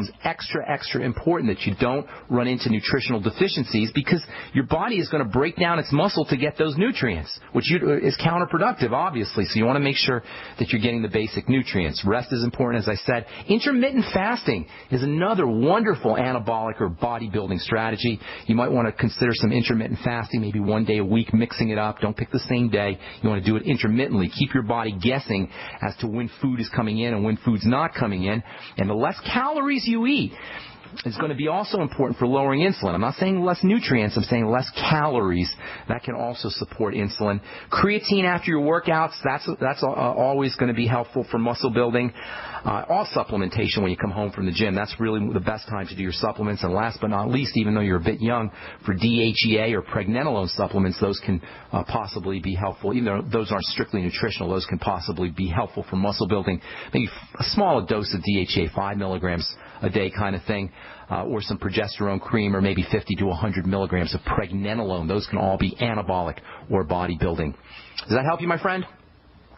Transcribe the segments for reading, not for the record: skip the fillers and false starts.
becomes extra important that you don't run into nutritional deficiencies, because your body is going to break down its muscle to get those nutrients, which is counterproductive, obviously. So you want to make sure that you're getting the basic nutrients. Rest is important, as I said. Intermittent fasting is another wonderful anabolic or bodybuilding strategy. You might want to consider some intermittent fasting, maybe one day a week, mixing it up. Don't pick the same day. You want to do it intermittently. Keep your body guessing as to when food is coming in and when food's not coming in. And the less calories you eat is going to be also important for lowering insulin. I'm not saying less nutrients. I'm saying less calories. That can also support insulin. Creatine after your workouts, that's always going to be helpful for muscle building. All supplementation when you come home from the gym, that's really the best time to do your supplements. And last but not least, even though you're a bit young, for DHEA or pregnenolone supplements, those can possibly be helpful. Even though those aren't strictly nutritional, those can possibly be helpful for muscle building. Maybe a small dose of DHEA, 5 milligrams a day kind of thing, or some progesterone cream, or maybe 50 to 100 milligrams of pregnenolone. Those can all be anabolic or bodybuilding. Does that help you, my friend?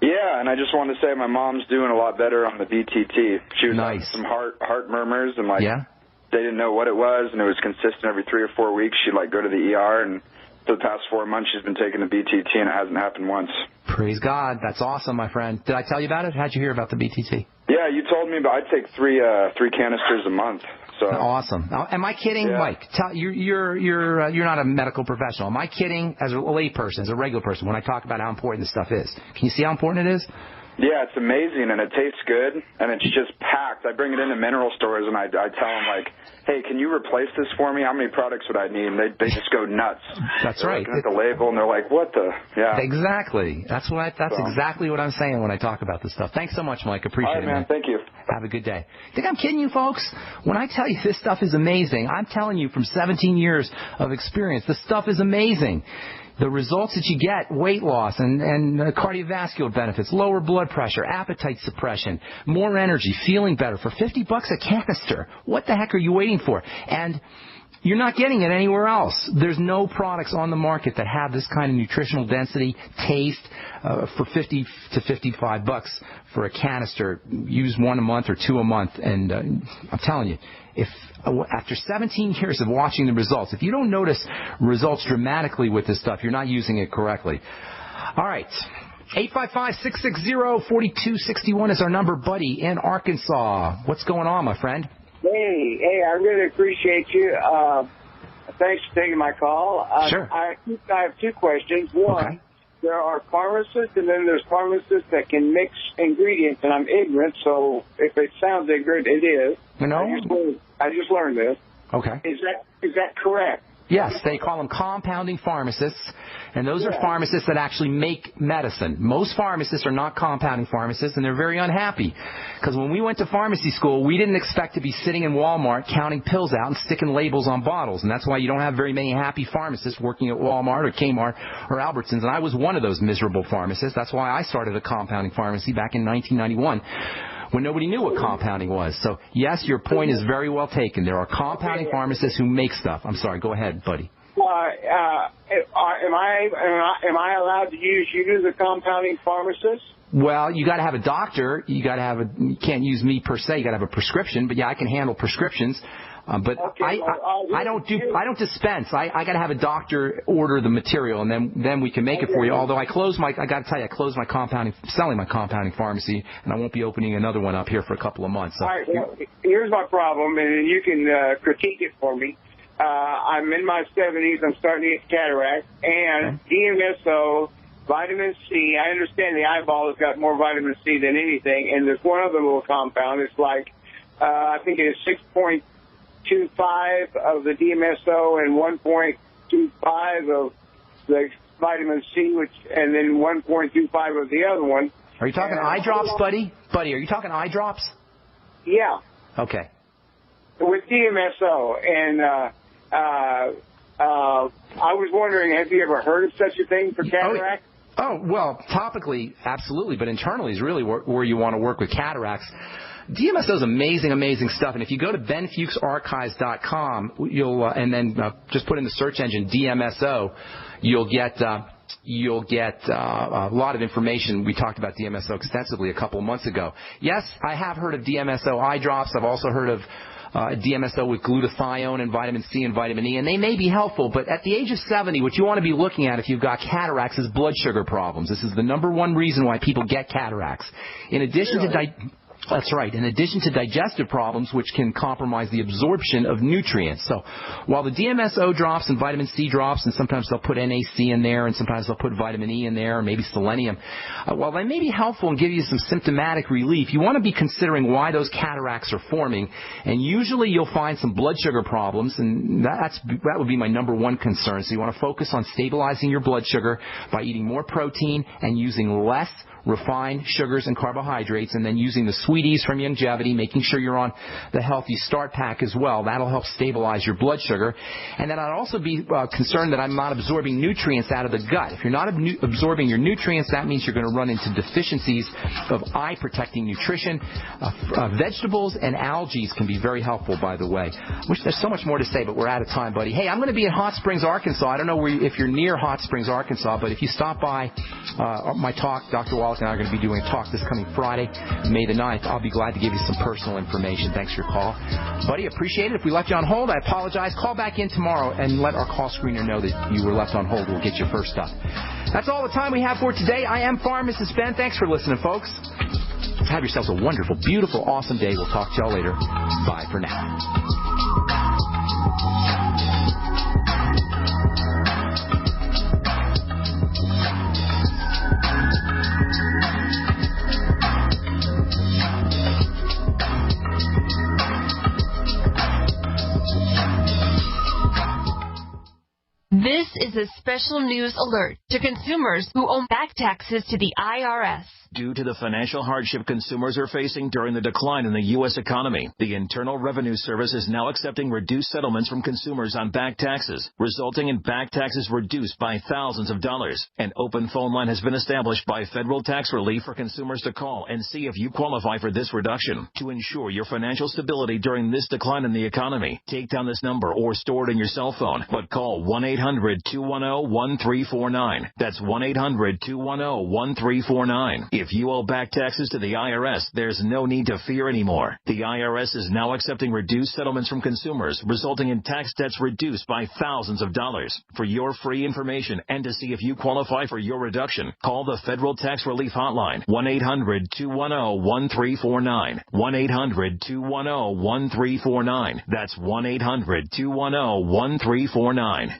Yeah, and I just wanted to say my mom's doing a lot better on the BTT. She was having Nice. some heart murmurs, and Yeah? they didn't know what it was, and it was consistent every 3 or 4 weeks. She'd go to the ER, and for the past 4 months she's been taking the BTT, and it hasn't happened once. Praise God. That's awesome, my friend. Did I tell you about it? How'd you hear about the BTT? Yeah, you told me, but I take three canisters a month. So Awesome. Now, am I kidding, yeah. Mike? You're not a medical professional. Am I kidding as a layperson, as a regular person, when I talk about how important this stuff is? Can you see how important it is? Yeah, it's amazing, and it tastes good, and it's just packed. I bring it into mineral stores, and I tell them, hey, can you replace this for me? How many products would I need? And they just go nuts. That's they're right. looking at the label, and they're like, what the? Yeah. Exactly. That's exactly what I'm saying when I talk about this stuff. Thanks so much, Mike. Appreciate All right, it, man. Thank you. Have a good day. Think I'm kidding you, folks? When I tell you this stuff is amazing, I'm telling you from 17 years of experience, this stuff is amazing. The results that you get, weight loss and cardiovascular benefits, lower blood pressure, appetite suppression, more energy, feeling better for $50 a canister. What the heck are you waiting for? And you're not getting it anywhere else. There's no products on the market that have this kind of nutritional density, taste, for $50 to $55 for a canister. Use 1 a month or 2 a month, and I'm telling you, if after 17 years of watching the results, if you don't notice results dramatically with this stuff, you're not using it correctly. All right. 855-660-4261 is our number. Buddy in Arkansas. What's going on, my friend? Hey, I really appreciate you. Thanks for taking my call. Sure. I have 2 questions. One, okay. There are pharmacists, and then there's pharmacists that can mix ingredients, and I'm ignorant, so if it sounds ignorant, it is. No. I just learned this. Okay. Is that correct? Yes, they call them compounding pharmacists, and those are pharmacists that actually make medicine. Most pharmacists are not compounding pharmacists, and they're very unhappy. Because when we went to pharmacy school, we didn't expect to be sitting in Walmart counting pills out and sticking labels on bottles, and that's why you don't have very many happy pharmacists working at Walmart or Kmart or Albertsons, and I was one of those miserable pharmacists. That's why I started a compounding pharmacy back in 1991. When nobody knew what compounding was. So, yes, your point is very well taken. There are compounding pharmacists who make stuff. I'm sorry. Go ahead, buddy. Am I allowed to use you as a compounding pharmacist? Well, you got to have a doctor. You can't use me per se. You got to have a prescription. But yeah, I can handle prescriptions. But okay, I don't dispense. I got to have a doctor order the material, and then we can make it for you. Although I got to tell you, I closed my selling my compounding pharmacy, and I won't be opening another one up here for a couple of months. So. All right, well, here's my problem, and you can critique it for me. I'm in my 70s. I'm starting to get cataract, and DMSO, vitamin C. I understand the eyeball has got more vitamin C than anything, and there's one other little compound. It's like I think it is 6.25 of the DMSO and 1.25 of the vitamin C, and then 1.25 of the other one. Are you talking eye drops, buddy? Buddy, are you talking eye drops? Yeah. Okay. With DMSO, and I was wondering, have you ever heard of such a thing for cataract? Oh, well, topically, absolutely, but internally is really where you want to work with cataracts. DMSO is amazing stuff, and if you go to benfuchsarchives.com, and then just put in the search engine DMSO, you'll get a lot of information. We talked about DMSO extensively a couple of months ago. Yes, I have heard of DMSO eye drops. I've also heard of DMSO with glutathione and vitamin C and vitamin E, and they may be helpful, but at the age of 70, what you want to be looking at if you've got cataracts is blood sugar problems. This is the number one reason why people get cataracts. In addition to That's right. In addition to digestive problems, which can compromise the absorption of nutrients. So while the DMSO drops and vitamin C drops, and sometimes they'll put NAC in there, and sometimes they'll put vitamin E in there, or maybe selenium, while they may be helpful and give you some symptomatic relief, you want to be considering why those cataracts are forming. And usually you'll find some blood sugar problems, and that would be my number one concern. So you want to focus on stabilizing your blood sugar by eating more protein and using less refined sugars and carbohydrates, and then using the Sweeties from Longevity, making sure you're on the Healthy Start Pack as well. That'll help stabilize your blood sugar. And then I'd also be concerned that I'm not absorbing nutrients out of the gut. If you're not absorbing your nutrients, that means you're going to run into deficiencies of eye-protecting nutrition. Vegetables and algae can be very helpful, by the way. There's so much more to say, but we're out of time, buddy. Hey, I'm going to be in Hot Springs, Arkansas. I don't know if you're near Hot Springs, Arkansas, but if you stop by my talk, Dr. Wallach and I are going to be doing a talk this coming Friday, May the 9th. I'll be glad to give you some personal information. Thanks for your call. Buddy, appreciate it. If we left you on hold, I apologize. Call back in tomorrow and let our call screener know that you were left on hold. We'll get you first up. That's all the time we have for today. I am Pharmacist Ben. Thanks for listening, folks. Have yourselves a wonderful, beautiful, awesome day. We'll talk to y'all later. Bye for now. This is a special news alert to consumers who owe back taxes to the IRS. Due to the financial hardship consumers are facing during the decline in the U.S. economy, the Internal Revenue Service is now accepting reduced settlements from consumers on back taxes, resulting in back taxes reduced by thousands of dollars. An open phone line has been established by Federal Tax Relief for consumers to call and see if you qualify for this reduction. To ensure your financial stability during this decline in the economy, take down this number or store it in your cell phone, but call 1-800-210-1349. That's 1-800-210-1349. If you owe back taxes to the IRS, there's no need to fear anymore. The IRS is now accepting reduced settlements from consumers, resulting in tax debts reduced by thousands of dollars. For your free information and to see if you qualify for your reduction, call the Federal Tax Relief Hotline, 1-800-210-1349. 1-800-210-1349. That's 1-800-210-1349.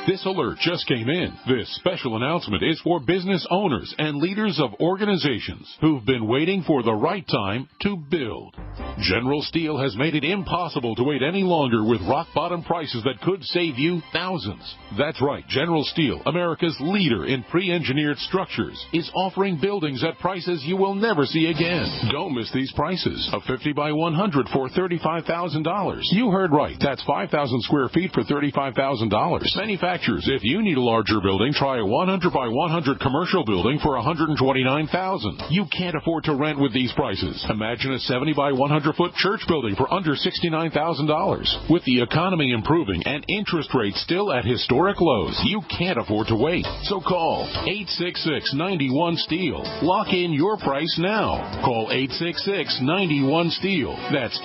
This alert just came in. This special announcement is for business owners and leaders of organizations who've been waiting for the right time to build. General Steel has made it impossible to wait any longer with rock-bottom prices that could save you thousands. That's right, General Steel, America's leader in pre-engineered structures, is offering buildings at prices you will never see again. Don't miss these prices. A 50 by 100 for $35,000. You heard right. That's 5,000 square feet for $35,000. Manufacturers, if you need a larger building, try a 100 by 100 commercial building for $129,000. You can't afford to rent with these prices. Imagine a 70 by 100-foot church building for under $69,000. With the economy improving and interest rates still at historic lows, you can't afford to wait. So call 866-91-STEEL. Lock in your price now. Call 866-91-STEEL. That's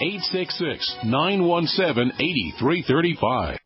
866-917-8335.